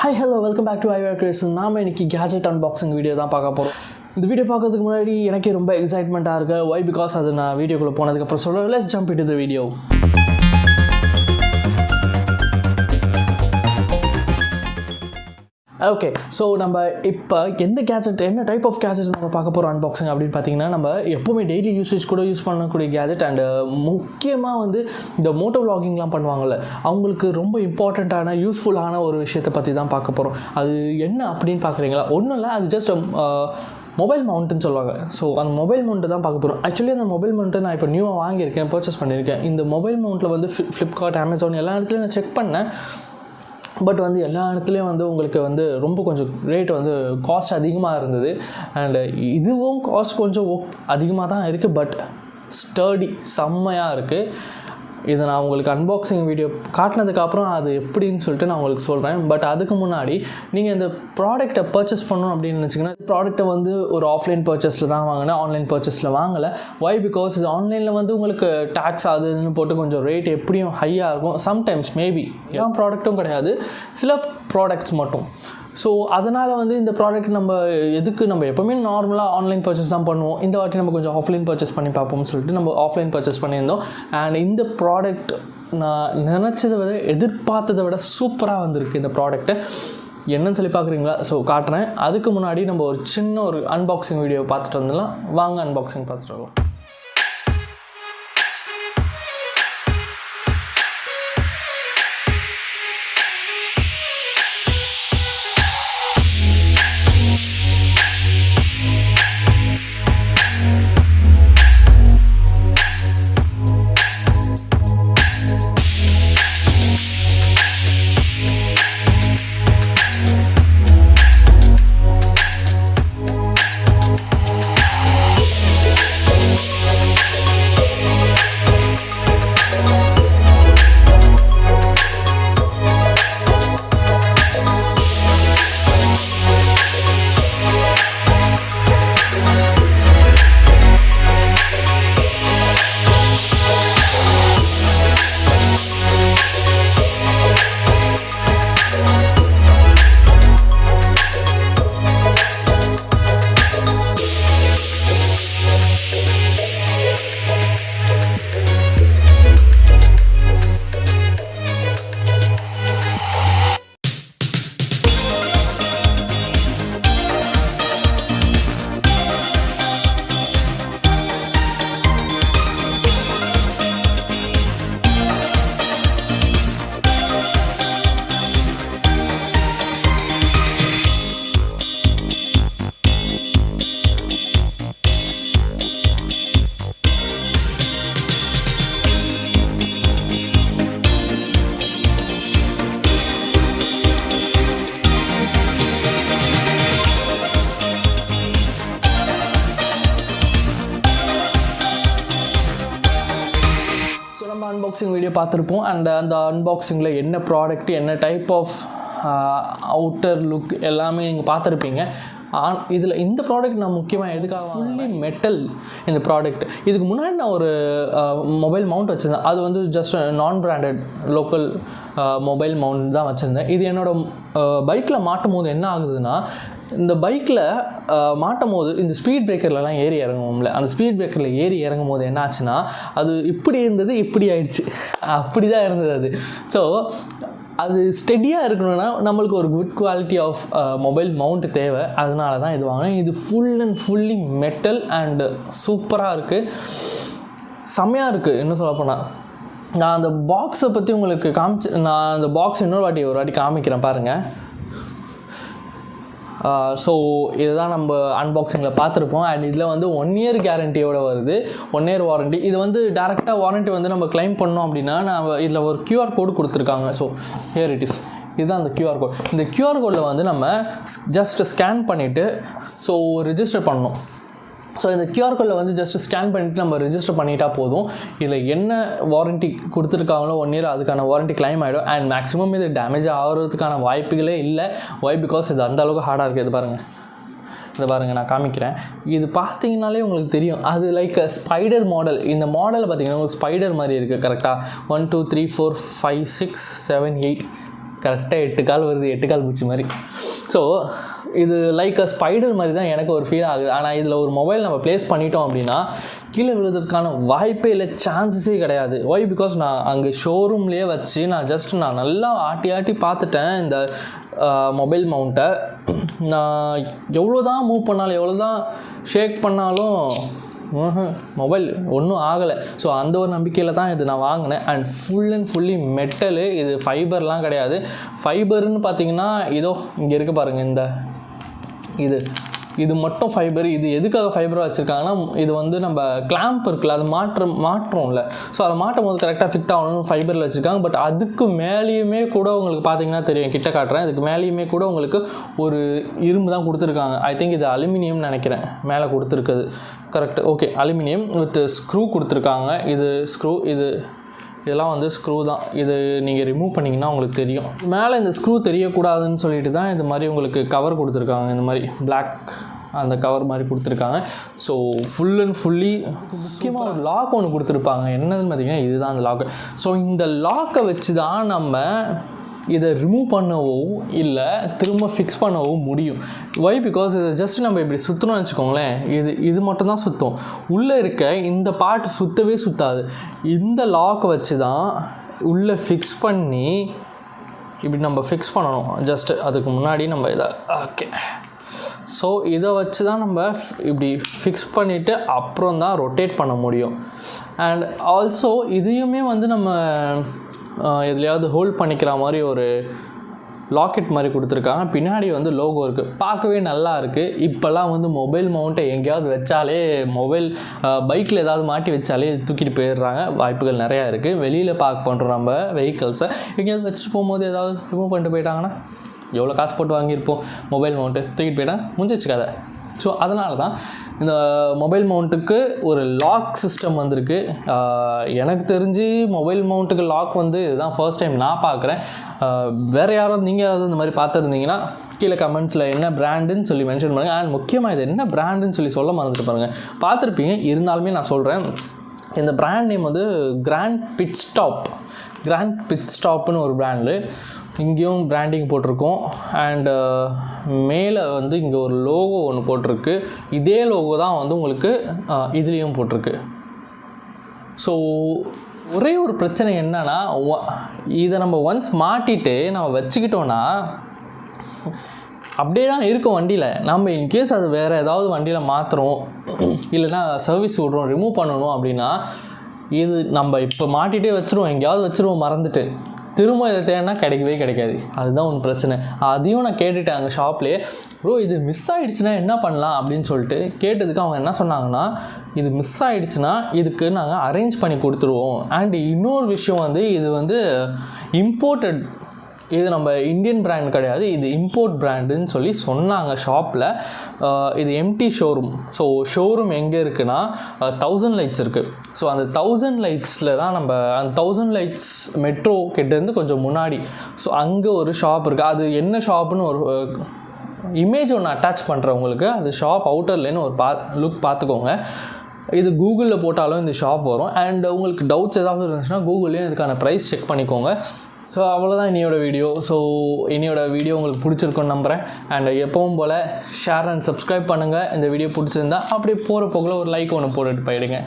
Hi, hello, welcome back to IR Creation. நாம இன்னைக்கு gadget unboxing video தான் பார்க்க போறோம். இந்த வீடியோ பார்க்கிறதுக்கு முன்னாடி எனக்கே ரொம்ப எக்ஸைட்மென்ட்டா இருக்கு. Why? Because அது நான் வீடியோக்குள்ள போனதுக்கு அப்புறம் சொல்றேன். Let's jump into the video. Okay, so நம்ம இப்போ எந்த கேஜெட் என்ன டைப் ஆஃப் கேஜெட்ஸ் நம்ம பார்க்க போகிறோம் அன்பாக்சிங் அப்படின்னு பார்த்தீங்கன்னா, நம்ம எப்போவுமே டெய்லி யூசேஜ் கூட யூஸ் பண்ணக்கூடிய கேஜெட் அண்டு முக்கியமாக வந்து இந்த மோட்டோ விளாகிங்லாம் பண்ணுவாங்கள்ல, அவங்களுக்கு ரொம்ப இம்பார்ட்டண்ட்டான யூஸ்ஃபுல்லான ஒரு விஷயத்தை பற்றி தான் பார்க்க போகிறோம். அது என்ன அப்படின்னு பார்க்குறீங்களா? ஒன்றும் இல்லை, அது ஜஸ்ட் மொபைல் மவுண்ட்டுன்னு சொல்லுவாங்க. ஸோ அந்த மொபைல் மவுண்ட்டு தான் பார்க்க போகிறோம். ஆக்சுவலி அந்த மொபைல் மவுண்ட்டு நான் இப்போ நியூவாக வாங்கியிருக்கேன், பர்ச்சேஸ் பண்ணியிருக்கேன். இந்த மொபைல் மவுண்ட்டில் வந்து ஃப்ளிப்கார்ட், அமேசான் எல்லா இடத்துலையும் நான் செக் பண்ணேன். பட் வந்து எல்லா இடத்துலையும் வந்து உங்களுக்கு வந்து ரொம்ப கொஞ்சம் ரேட் வந்து காஸ்ட் அதிகமாக இருந்தது. அண்டு இதுவும் காஸ்ட் கொஞ்சம் அதிகமாக தான் இருக்குது, பட் ஸ்டர்டி செம்மையாக இருக்குது. இதை நான் உங்களுக்கு அன்பாக்சிங் வீடியோ காட்டினதுக்கப்புறம் அது எப்படின்னு சொல்லிட்டு நான் உங்களுக்கு சொல்கிறேன். பட் அதுக்கு முன்னாடி நீங்கள் இந்த ப்ராடக்ட்டை பர்ச்சேஸ் பண்ணணும் அப்படின்னு நினச்சிங்கன்னா, ப்ராடக்ட்டை வந்து ஒரு ஆஃப்லைன் பர்ச்சேஸில் தான் வாங்கினேன், ஆன்லைன் பர்ச்சேஸில் வாங்கலை. வை? பிகாஸ் இது ஆன்லைனில் வந்து உங்களுக்கு டேக்ஸ் அது இதுன்னு போட்டு கொஞ்சம் ரேட் எப்படியும் ஹையாக இருக்கும். சம்டைம்ஸ் மேபி எல்லா ப்ராடக்ட்டும் கிடையாது, சில ப்ராடக்ட்ஸ் மட்டும். ஸோ அதனால் வந்து இந்த ப்ராடக்ட் நம்ம எப்போவுமே நார்மலாக ஆன்லைன் பர்ச்சேஸ் தான் பண்ணுவோம். இந்த வாட்டி நம்ம கொஞ்சம் ஆஃப்லைன் பர்ச்சேஸ் பண்ணி பார்ப்போம்னு சொல்லிட்டு நம்ம ஆஃப்லைன் பர்ச்சேஸ் பண்ணியிருந்தோம். அண்ட் இந்த ப்ராடக்ட் நான் நினச்சதை விட எதிர்பார்த்ததை விட சூப்பராக வந்திருக்கு இந்த ப்ராடக்ட்டு. என்னன்னு சொல்லி பார்க்குறீங்களா? ஸோ காட்டுறேன். அதுக்கு முன்னாடி நம்ம ஒரு சின்ன அன்பாக்சிங் வீடியோ பார்த்துட்டு வந்துடலாம். வாங்க அன்பாக்சிங் பார்த்துட்டு வரலாம். அன்பாக்சிங் வீடியோ பார்த்துருப்போம். அண்ட் அந்த அன்பாக்சிங்கில் என்ன ப்ராடக்ட், என்ன டைப் ஆஃப் அவுட்டர் லுக் எல்லாமே நீங்கள் பார்த்துருப்பீங்க. இதில் இந்த ப்ராடக்ட் நான் முக்கியமாக எதுக்காக ஃபுல்லி மெட்டல் இந்த ப்ராடக்ட். இதுக்கு முன்னாடி நான் ஒரு மொபைல் மவுண்ட் வச்சுருந்தேன். அது வந்து ஜஸ்ட் நான் பிராண்டட் லோக்கல் மொபைல் மவுண்ட் தான் வச்சுருந்தேன். இது என்னோடய பைக்கில் மாட்டும் போது என்ன ஆகுதுன்னா, இந்த பைக்கில் மாட்டும் போது இந்த ஸ்பீட் பிரேக்கர்லாம் ஏறி இறங்குவோம்ல, அந்த ஸ்பீட் பிரேக்கரில் ஏறி இறங்கும் போது என்ன ஆச்சுன்னா, அது இப்படி இருந்தது இப்படி ஆயிடுச்சு. அப்படி தான் இருந்தது அது. ஸோ அது ஸ்டெடியாக இருக்கணும்னா நம்மளுக்கு ஒரு good quality of mobile mount தேவை. அதனால தான் இது வாங்கினேன். இது full and fully metal and சூப்பராக இருக்குது, செம்மையாக இருக்குது. என்ன சொல்லப்போனால், நான் அந்த பாக்ஸை பற்றி உங்களுக்கு நான் அந்த பாக்ஸ் ஒரு வாட்டி காமிக்கிறேன் பாருங்கள். ஸோ இதுதான் நம்ம அன்பாக்சிங்கில் பார்த்துருப்போம். அண்ட் இதில் வந்து 1 year கேரண்டியோடு வருது, 1 year வாரண்ட்டி. இது வந்து டேரெக்டாக வாரண்ட்டி வந்து நம்ம கிளைம் பண்ணோம் அப்படின்னா, நான் இதில் ஒரு QR கோடு கொடுத்துருக்காங்க. So here it is. இதுதான் அந்த QR கோட். இந்த QR கோடில் வந்து நம்ம ஜஸ்ட் ஸ்கேன் பண்ணிவிட்டு ஸோ ரிஜிஸ்டர் பண்ணணும். ஸோ இந்த QR கோடில் வந்து ஜஸ்ட் ஸ்கேன் பண்ணிவிட்டு நம்ம ரிஜிஸ்டர் பண்ணிட்டா போதும். இதில் என்ன வாரண்ட்டி கொடுத்துருக்காங்களோ 1 year, அதுக்கான வாரண்ட்டி கிளைம் ஆகிடும். அண்ட் மேக்ஸிமம் இது டேமேஜ் ஆகிறதுக்கான வாய்ப்புகளே இல்லை. வை? பிகாஸ் இது அந்தளவுக்கு ஹார்டாக இருக்குது. இது பாருங்கள், இதை பாருங்கள், நான் காமிக்கிறேன். இது பார்த்தீங்கனாலே உங்களுக்கு தெரியும், அது லைக் ஸ்பைடர் மாடல். இந்த மாடலை பார்த்தீங்கன்னா ஒரு ஸ்பைடர் மாதிரி இருக்குது. கரெக்டாக 1 2 3 4 5 6 7 8 கரெக்டாக 8 கால் வருது, 8 கால் பூச்சி மாதிரி. ஸோ இது லைக் அ ஸ்பைடர் மாதிரி தான் எனக்கு ஒரு ஃபீல் ஆகுது. ஆனால் இதில் ஒரு மொபைல் நம்ம ப்ளேஸ் பண்ணிட்டோம் அப்படின்னா கீழே விழுறதுக்கான வாய்ப்பே இல்லை, சான்சஸே கிடையாது. ஒய்? பிகாஸ் நான் அங்கே ஷோரூம்லேயே வச்சு நான் நல்லா ஆட்டி பார்த்துட்டேன் இந்த மொபைல் மவுண்ட்டை. நான் எவ்வளோ தான் மூவ் பண்ணாலும், எவ்வளோ தான் ஷேக் பண்ணாலும் மொபைல் ஒன்றும் ஆகலை. ஸோ அந்த ஒரு நம்பிக்கையில் தான் இது நான் வாங்கினேன். And full and fully metal, இது ஃபைபர்லாம் கிடையாது. ஃபைபர்னு பார்த்தீங்கன்னா இதோ இங்கே இருக்க பாருங்கள், இந்த இது மட்டும் ஃபைபர். இது எதுக்காக ஃபைபராக வச்சுருக்காங்கன்னா, இது வந்து நம்ம கிளாம்ப் இருக்குல்ல, அது மாற்றோம்ல, ஸோ அதை மாட்டும் போது கரெக்டாக ஃபிட் ஆகணும்னு ஃபைபரில் வச்சுருக்காங்க. பட் அதுக்கு மேலேயுமே கூட உங்களுக்கு பார்த்தீங்கன்னா தெரியும், கிட்ட காட்டுறேன், இதுக்கு மேலேயுமே கூட உங்களுக்கு ஒரு இரும்பு தான் கொடுத்துருக்காங்க. ஐ திங்க் இது அலுமினியம் நினைக்கிறேன் மேலே கொடுத்துருக்குது. Correct, okay, aluminium with screw கொடுத்துருக்காங்க. இது ஸ்க்ரூ, இதெல்லாம் வந்து ஸ்க்ரூ தான். இது நீங்கள் ரிமூவ் பண்ணிங்கன்னா உங்களுக்கு தெரியும். மேலே இந்த ஸ்க்ரூ தெரியக்கூடாதுன்னு சொல்லிட்டு தான் இது மாதிரி உங்களுக்கு கவர் கொடுத்துருக்காங்க. இந்த மாதிரி பிளாக் அந்த கவர் மாதிரி கொடுத்துருக்காங்க. ஸோ ஃபுல் அண்ட் ஃபுல்லி முக்கியமாக ஒரு லாக் ஒன்று கொடுத்துருப்பாங்க. என்னதுன்னு பார்த்தீங்கன்னா இதுதான் அந்த லாக்கு. ஸோ இந்த லாக்கை வச்சு தான் நம்ம இதை ரிமூவ் பண்ணவோ இல்லை திரும்ப ஃபிக்ஸ் பண்ணவோ முடியும். ஒய்? பிகாஸ் இதை ஜஸ்ட் நம்ம இப்படி சுற்றணும்னு வச்சுக்கோங்களேன், இது மட்டும்தான் சுற்றும், உள்ளே இருக்க இந்த பார்ட் சுற்றவே சுற்றாது. இந்த லாக்கை வச்சு தான் உள்ளே ஃபிக்ஸ் பண்ணி இப்படி நம்ம ஃபிக்ஸ் பண்ணணும். ஜஸ்ட்டு அதுக்கு முன்னாடி நம்ம இதை ஓகே, ஸோ இதை வச்சு தான் நம்ம இப்படி ஃபிக்ஸ் பண்ணிவிட்டு அப்புறம் தான் ரொட்டேட் பண்ண முடியும். அண்ட் ஆல்சோ இதையுமே வந்து நம்ம எதுலையாவது ஹோல்ட் பண்ணிக்கிற மாதிரி ஒரு லாக்கெட் மாதிரி கொடுத்துருக்காங்க. பின்னாடி வந்து லோகோ இருக்குது, பார்க்கவே நல்லா இருக்குது. இப்போல்லாம் வந்து மொபைல் மவுண்ட்டை எங்கேயாவது வச்சாலே, மொபைல் பைக்கில் ஏதாவது மாட்டி வச்சாலே தூக்கிட்டு போயிடுறாங்க. வாய்ப்புகள் நிறையா இருக்குது. வெளியில் பார்க் பண்ணுறோம் நம்ம வெஹிக்கிள்ஸை, எங்கேயாவது வச்சுட்டு போகும்போது ஏதாவது ரிமூவ் பண்ணிட்டு போயிட்டாங்கன்னா எவ்வளோ காசு போட்டு வாங்கியிருப்போம் மொபைல் மவுண்ட்டு, தூக்கிட்டு போயிட்டாங்க, முடிஞ்சிச்சு கதை. ஸோ அதனால தான் இந்த மொபைல் மவுண்ட்டுக்கு ஒரு லாக் சிஸ்டம் வந்திருக்கு. எனக்கு தெரிஞ்சு மொபைல் மவுண்ட்டுக்கு லாக் வந்து இதுதான் ஃபர்ஸ்ட் டைம் நான் பார்க்குறேன். வேறு யாராவது நீங்கள் யாராவது இந்த மாதிரி பார்த்துருந்தீங்கன்னா கீழே கமெண்ட்ஸில் என்ன பிராண்டுன்னு சொல்லி மென்ஷன் பண்ணுங்கள். அண்ட் முக்கியமாக இது என்ன பிராண்டுன்னு சொல்ல மறந்துட்டு பாருங்கள். பார்த்துருப்பீங்க, இருந்தாலுமே நான் சொல்கிறேன். இந்த பிராண்ட் நேம் வந்து கிராண்ட்பிட்ஸ்டாப்னு ஒரு பிராண்டு. இங்கேயும் பிராண்டிங் போட்டிருக்கோம். அண்டு மேலே வந்து இங்கே ஒரு லோகோ ஒன்று போட்டிருக்கு. இதே லோகோ தான் வந்து உங்களுக்கு இதுலேயும் போட்டிருக்கு. ஸோ ஒரே ஒரு பிரச்சனை என்னன்னா, இதை நம்ம ஒன்ஸ் மாட்டிட்டு நம்ம வச்சுக்கிட்டோன்னா அப்படியே தான் இருக்கும் வண்டியில். நம்ம இன்கேஸ் அது வேறு ஏதாவது வண்டியில் மாற்றுறோம், இல்லைன்னா சர்வீஸ் விட்றோம், ரிமூவ் பண்ணணும் அப்படின்னா, இது நம்ம இப்போ மாட்டிகிட்டே வச்சுருவோம், எங்கேயாவது வச்சுருவோம் மறந்துட்டு, திரும்ப இதை தேடினா கிடைக்காது. அதுதான் ஒன்று பிரச்சனை. அதையும் நான் கேட்டுட்டேன் அங்கே ஷாப்லேயே. ப்ரோ இது மிஸ் ஆகிடுச்சுன்னா என்ன பண்ணலாம் அப்படின்னு சொல்லிட்டு கேட்டதுக்கு அவங்க என்ன சொன்னாங்கன்னா, இது மிஸ் ஆகிடுச்சுன்னா இதுக்கு நாங்கள் அரேஞ்ச் பண்ணி கொடுத்துருவோம். அண்ட் இன்னொரு விஷயம் வந்து, இது வந்து இம்போர்ட்டட், இது நம்ம இந்தியன் பிராண்ட் கிடையாது, இது இம்போர்ட் பிராண்டுன்னு சொல்லி சொன்னாங்க ஷாப்பில். இது எம்டி ஷோரூம். ஸோ ஷோரூம் எங்கே இருக்குன்னா 1000 லைட்ஸ் இருக்குது. ஸோ அந்த 1000 லைட்ஸில் தான் நம்ம, அந்த 1000 லைட்ஸ் மெட்ரோ கிட்டேருந்து கொஞ்சம் முன்னாடி, ஸோ அங்கே ஒரு ஷாப் இருக்குது. அது என்ன ஷாப்புன்னு ஒரு இமேஜ் ஒன்று அட்டாச் பண்ணுறேன் உங்களுக்கு. அது ஷாப் அவுட்டர்லேன்னு ஒரு லுக் பார்த்துக்கோங்க. இது கூகுளில் போட்டாலும் இந்த ஷாப் வரும். அண்ட் உங்களுக்கு டவுட்ஸ் ஏதாவது இருந்துச்சுன்னா கூகுள்லேயும் இதுக்கான ப்ரைஸ் செக் பண்ணிக்கோங்க. ஸோ அவ்வளோதான் என்னோட வீடியோ. ஸோ என்னோட வீடியோ உங்களுக்கு பிடிச்சிருக்குன்னு நம்புகிறேன். அண்ட் எப்பவும் போல் ஷேர் அண்ட் சப்ஸ்கிரைப் பண்ணுங்கள். இந்த வீடியோ பிடிச்சிருந்தா அப்படியே போகிற போக்கில் ஒரு லைக் ஒன்று போட்டுட்டு போயிடுங்க.